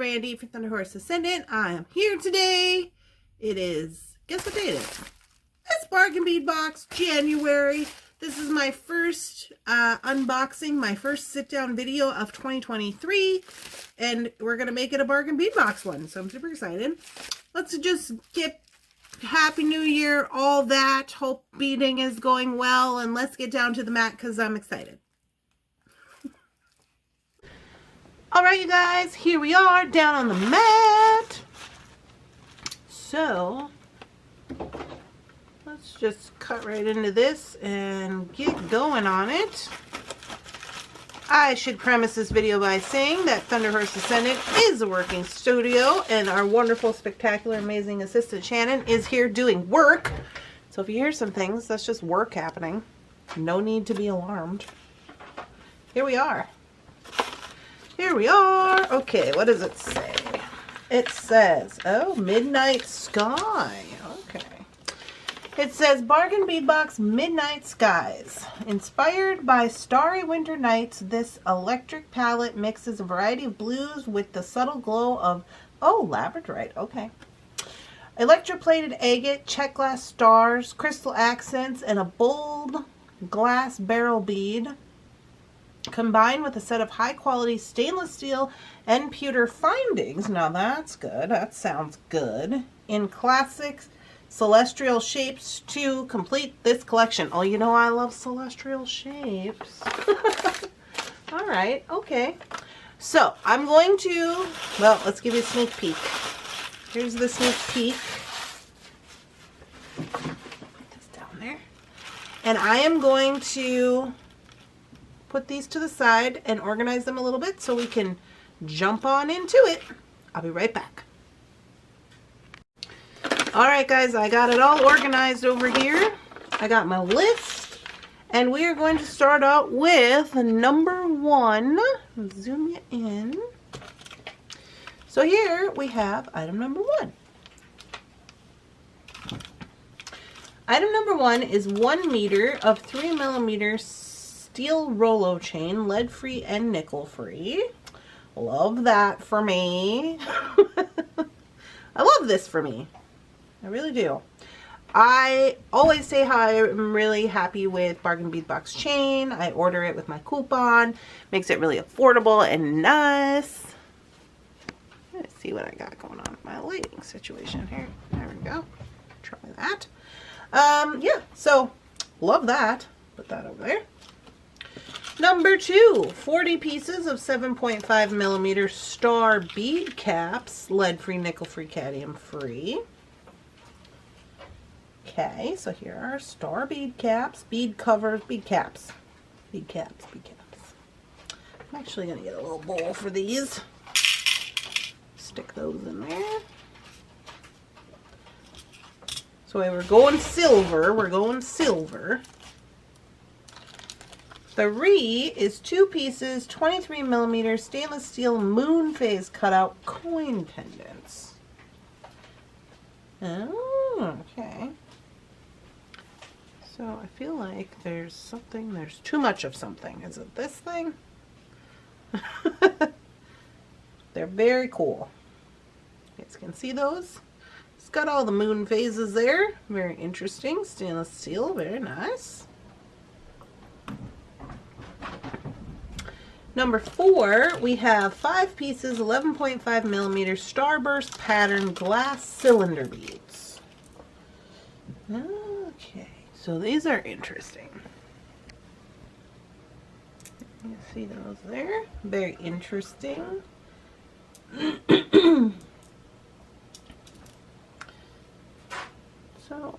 Randy for Thunderhorse Descendant. I am here today. It is, guess what day it is? It's Bargain Bead Box January. This is my first unboxing, my first sit-down video of 2023. And we're going to make it a Bargain Bead Box one. So I'm super excited. Let's just get Happy New Year, all that. Hope beading is going well. And let's get down to the mat because I'm excited. All right, you guys, here we are down on the mat. So let's just cut right into this and get going on it. I should premise this video by saying that Thunderhorse Descendant is a working studio and our wonderful, spectacular, amazing assistant Shannon is here doing work. So if you hear some things, that's just work happening. No need to be alarmed. Here we are. Here we are. Okay, what does it say? It says, oh, Midnight Sky. Okay. It says, Bargain Bead Box Midnight Skies. Inspired by starry winter nights, this electric palette mixes a variety of blues with the subtle glow of, oh, labradorite. Okay. Electroplated agate, check glass stars, crystal accents, and a bold glass barrel bead, combined with a set of high-quality stainless steel and pewter findings. Now that's good. That sounds good. In classic celestial shapes to complete this collection. Oh, you know I love celestial shapes. All right. Okay. So I'm going to, well, let's give you a sneak peek. Here's the sneak peek. Put this down there. And I am going to put these to the side and organize them a little bit so we can jump on into it. I'll be right back. All right, guys, I got it all organized over here. I got my list, and we are going to start out with number 1. Zoom you in. So here we have item number 1. Item number 1 is 1 meter of 3 millimeter steel Rolo chain, lead-free and nickel-free. Love that for me. I love this for me. I really do. I always say how I'm really happy with Bargain Bead Box chain. I order it with my coupon. Makes it really affordable and nice. Let's see what I got going on with my lighting situation here. There we go. Try that. Yeah, so love that. Put that over there. Number 2, 40 pieces of 7.5 millimeter star bead caps, lead-free, nickel-free, cadmium-free. Okay, so here are star bead caps, bead covers, bead caps. Bead caps, bead caps. I'm actually going to get a little bowl for these. Stick those in there. So we're going silver. We're going silver. 3 is 2 pieces, 23 millimeter stainless steel moon phase cutout coin pendants. Oh, okay. So I feel like there's something, there's too much of something. Is it this thing? They're very cool. You guys can see those. It's got all the moon phases there. Very interesting. Stainless steel, very nice. Number 4, we have 5 pieces, 11.5 millimeter starburst pattern glass cylinder beads. Okay, so these are interesting. You see those there? Very interesting. So,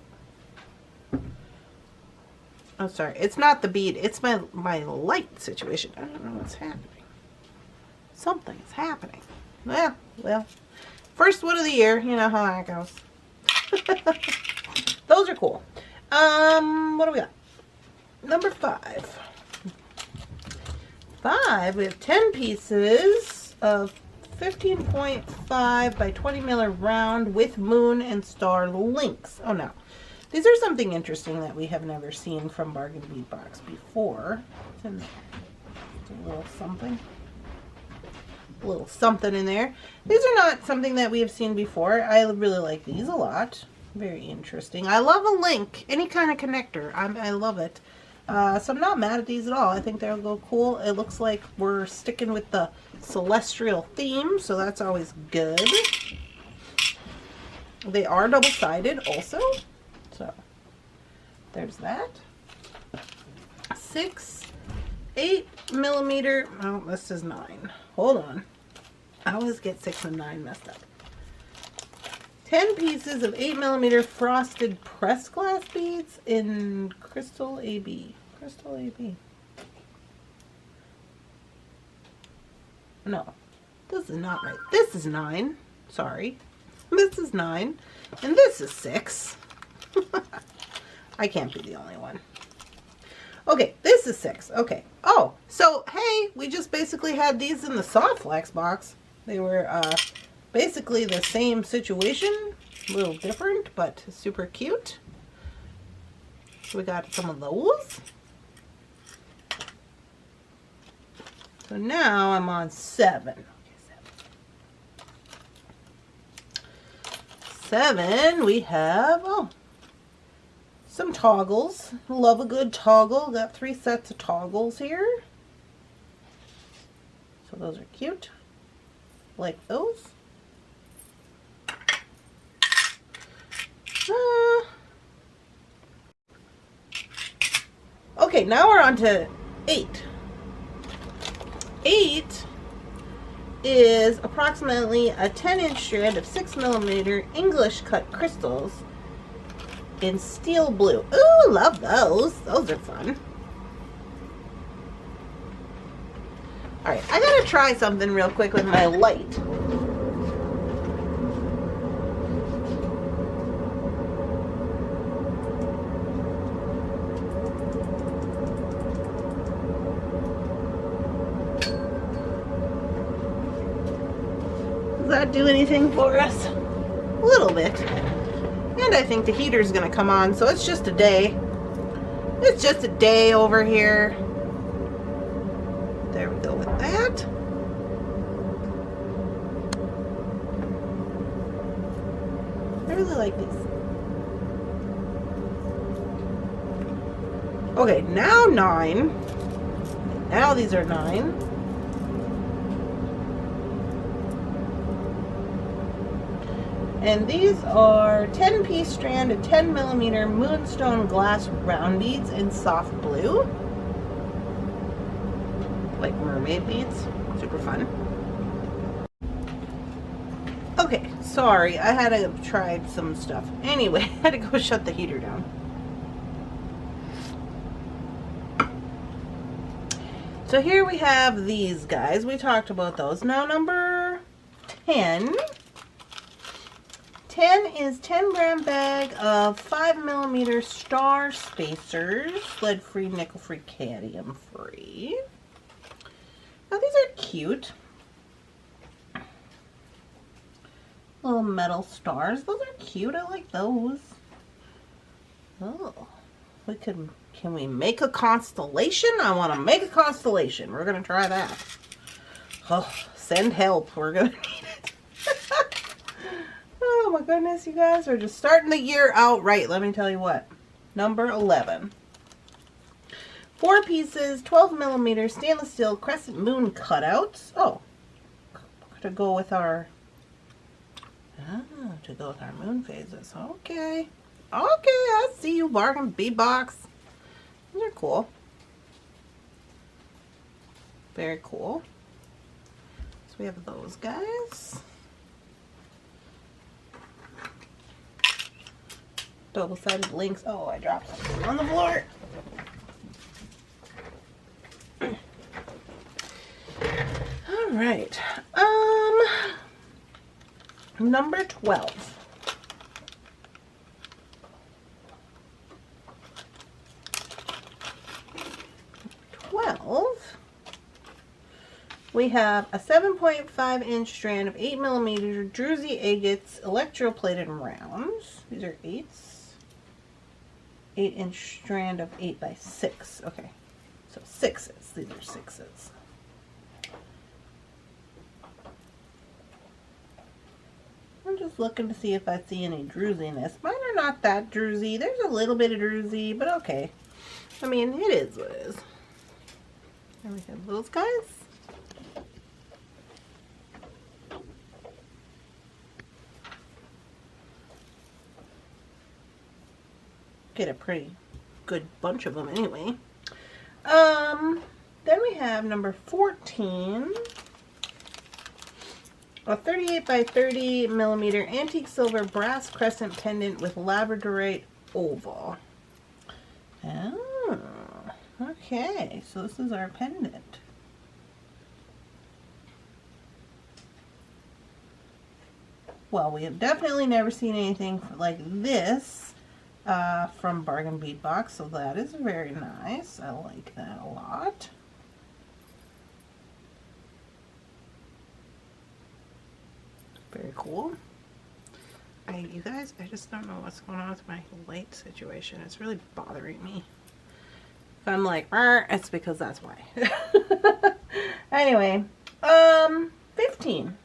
oh, sorry. It's not the bead. It's my light situation. I don't know what's happening. Something's happening. Well, first one of the year. You know how that goes. Those are cool. What do we got? Number 5. 5. We have 10 pieces of 15.5 by 20 miller round with moon and star links. Oh, no. These are something interesting that we have never seen from Bargain Bead Box before. It's in there. It's a little something. a little something in there. These are not something that we have seen before. I really like these a lot. Very interesting. I love a link, any kind of connector. I love it. So I'm not mad at these at all. I think they'll go cool. It looks like we're sticking with the celestial theme, so that's always good. They are double-sided also, so there's that. 6, 8 millimeter. Oh, this is 9. Hold on. I always get 6 and 9 messed up. 10 pieces of 8 millimeter frosted pressed glass beads in Crystal AB. Crystal AB. No, this is not right. This is 9. Sorry. This is 9. And this is 6. I can't be the only one. Okay, this is 6. Okay. Oh, so, hey, we just basically had these in the soft flex box. They were, basically the same situation, a little different, but super cute. So we got some of those. So now I'm on 7. Okay, 7, we have, some toggles. Love a good toggle. Got 3 sets of toggles here. So those are cute. Like those. Okay, now we're on to 8. 8 is approximately a 10-inch strand of 6 millimeter English cut crystals in steel blue. Ooh, love those. Those are fun. Alright, I gotta try something real quick with my light. Does that do anything for us? A little bit. And I think the heater's gonna come on, so it's just a day. It's just a day over here. There we go with that. I really like these. Okay, now 9. Now these are 9. And these are 10-piece strand of 10 millimeter moonstone glass round beads in soft blue. Like mermaid beads. Super fun. Okay, sorry. I had to try some stuff. Anyway, I had to go shut the heater down. So here we have these guys. We talked about those. Now number 10. 10 is 10-gram bag of 5 millimeter star spacers, lead-free, nickel-free, cadmium-free. Now these are cute. Little metal stars. Those are cute. I like those. Oh, can we make a constellation? I want to make a constellation. We're going to try that. Oh, send help. We're going to need it. Oh my goodness, you guys. We're just starting the year out right. Let me tell you what. Number 11. 4 pieces, 12 millimeter stainless steel crescent moon cutouts. Oh, to go with our moon phases. Okay. Okay, I see you, bargain bee box. These are cool. Very cool. So we have those guys. Double-sided links. Oh, I dropped something on the floor. All right. Number 12. We have a 7.5-inch strand of 8 millimeter Druzy agates electroplated rounds. These are 8s. 8-inch strand of 8x6. Okay, so 6s. These are 6s. looking to see if I see any drusiness. Mine are not that druzy. There's a little bit of druzy, but okay. I mean, it is what it is. There we have those guys. Get a pretty good bunch of them anyway. Then we have number 14. A 38 by 30 millimeter antique silver brass crescent pendant with labradorite oval. Oh, okay. So this is our pendant. Well, we have definitely never seen anything like this from Bargain Bead Box, so that is very nice. I like that a lot. Very cool. You guys, I just don't know what's going on with my light situation. It's really bothering me. If I'm like, it's because that's why. Anyway, 15.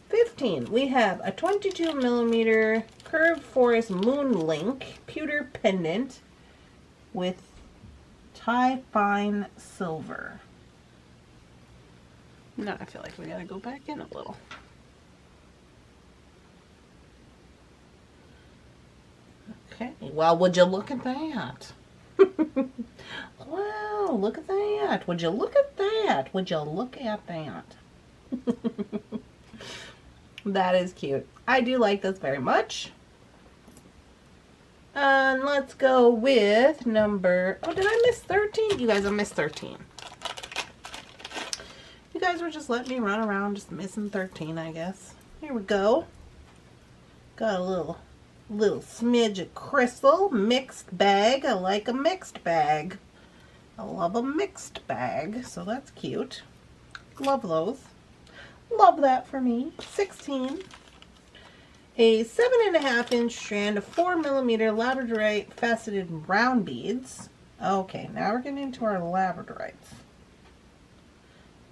15. We have a 22 millimeter curved forest moon link pewter pendant with tie fine silver. Now I feel like we gotta go back in a little. Okay, well, would you look at that? Wow, look at that. Would you look at that? Would you look at that? That is cute. I do like this very much. And let's go with number... Oh, did I miss 13? You guys, I missed 13. You guys were just letting me run around just missing 13, I guess. Here we go. Got a little smidge of crystal, mixed bag. I like a mixed bag. I love a mixed bag, so that's cute. Love those. Love that for me. 16. A 7.5 inch strand of 4 millimeter labradorite faceted round beads. Okay, now we're getting into our labradorites.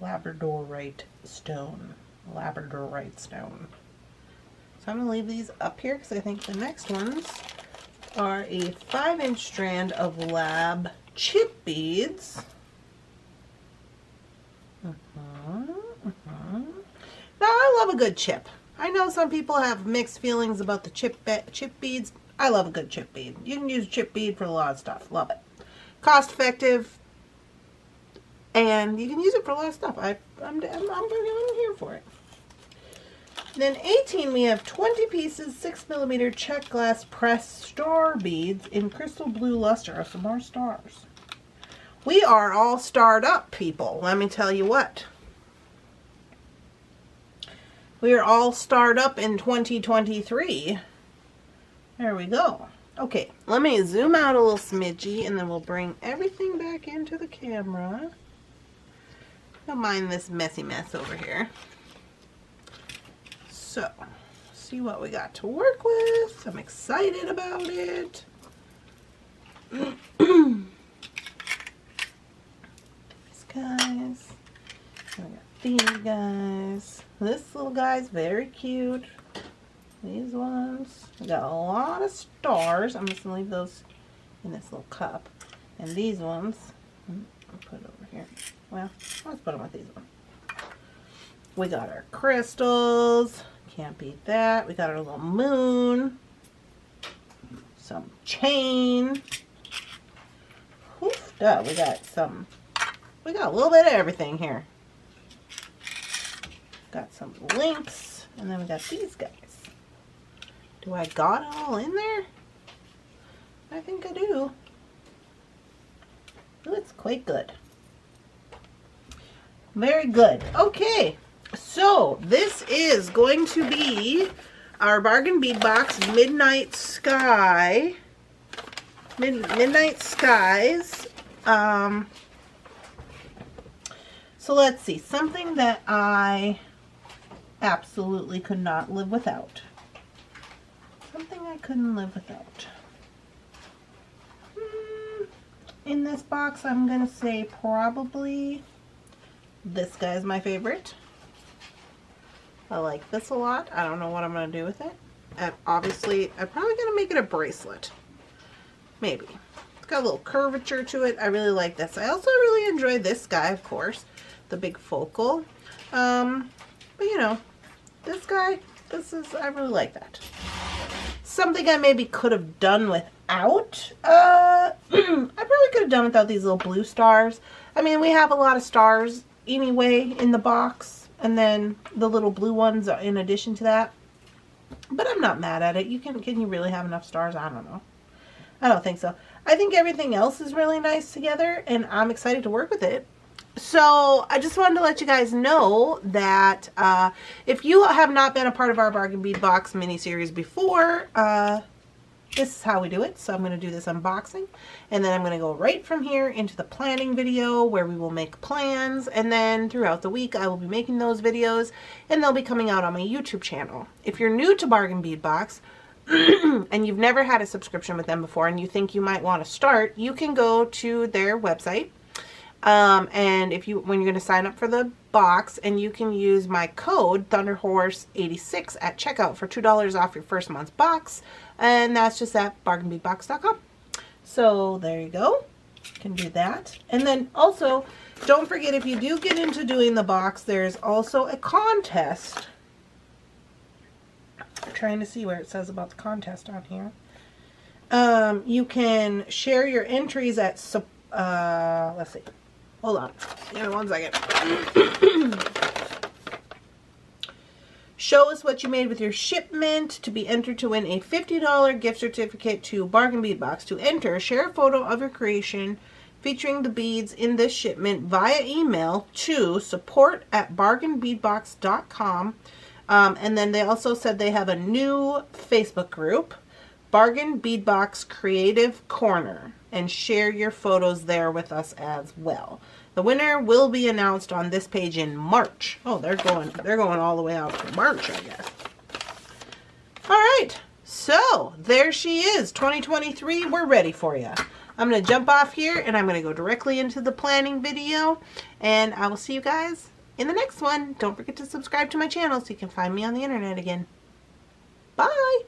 Labradorite stone. Labradorite stone. So I'm going to leave these up here because I think the next ones are a 5 inch strand of lab chip beads. Now, I love a good chip. I know some people have mixed feelings about the chip beads. I love a good chip bead. You can use a chip bead for a lot of stuff. Love it. Cost effective. And you can use it for a lot of stuff. I'm here for it. Then 18, we have 20 pieces, 6 millimeter check glass pressed star beads in crystal blue luster. Some more stars. We are all starred up, people. Let me tell you what. We are all starred up in 2023. There we go. Okay, let me zoom out a little smidgy and then we'll bring everything back into the camera. Don't mind this messy mess over here. So, see what we got to work with. I'm excited about it. These guys. We got these guys. This little guy's very cute. These ones. We got a lot of stars. I'm just going to leave those in this little cup. And these ones, I'll put it over here. Well, let's put them with these ones. We got our crystals. Can't beat that. We got our little moon. Some chain. Oof, duh, we got a little bit of everything here. Got some links. And then we got these guys. Do I got it all in there? I think I do. Ooh, it's quite good. Very good. Okay. So, this is going to be our Bargain Bead Box Midnight Sky. Midnight Skies. So, let's see. Something that I absolutely could not live without. Something I couldn't live without. In this box, I'm going to say probably this guy's my favorite. I like this a lot. I don't know what I'm going to do with it. And obviously, I'm probably going to make it a bracelet. Maybe. It's got a little curvature to it. I really like this. I also really enjoy this guy, of course. The big focal. But you know, this guy, I really like that. Something I maybe could have done without. I probably could have done without these little blue stars. I mean, we have a lot of stars anyway in the box. And then the little blue ones are in addition to that. But I'm not mad at it. Can you really have enough stars? I don't know. I don't think so. I think everything else is really nice together, and I'm excited to work with it. So I just wanted to let you guys know that if you have not been a part of our Bargain Bead Box mini-series before, this is how we do it. So I'm going to do this unboxing, and then I'm going to go right from here into the planning video where we will make plans, and then throughout the week I will be making those videos, and they'll be coming out on my YouTube channel. If you're new to Bargain Bead Box, and you've never had a subscription with them before and you think you might want to start, you can go to their website and when you're going to sign up for the box, and you can use my code Thunderhorse86 at checkout for $2 off your first month's box, and that's just at bargainbeadbox.com. So there you go. You can do that. And then also, don't forget, if you do get into doing the box, there's also a contest. I'm trying to see where it says about the contest on here. You can share your entries at, let's see. Hold on. Give me 1 second. Show us what you made with your shipment to be entered to win a $50 gift certificate to Bargain Bead Box. To enter, share a photo of your creation featuring the beads in this shipment via email to support@bargainbeadbox.com. And then they also said they have a new Facebook group, Bargain Bead Box Creative Corner, and share your photos there with us as well. The winner will be announced on this page in March. Oh, they're going all the way out to March, I guess. All right, so there she is, 2023. We're ready for you. I'm going to jump off here, and I'm going to go directly into the planning video, and I will see you guys in the next one. Don't forget to subscribe to my channel so you can find me on the internet again. Bye!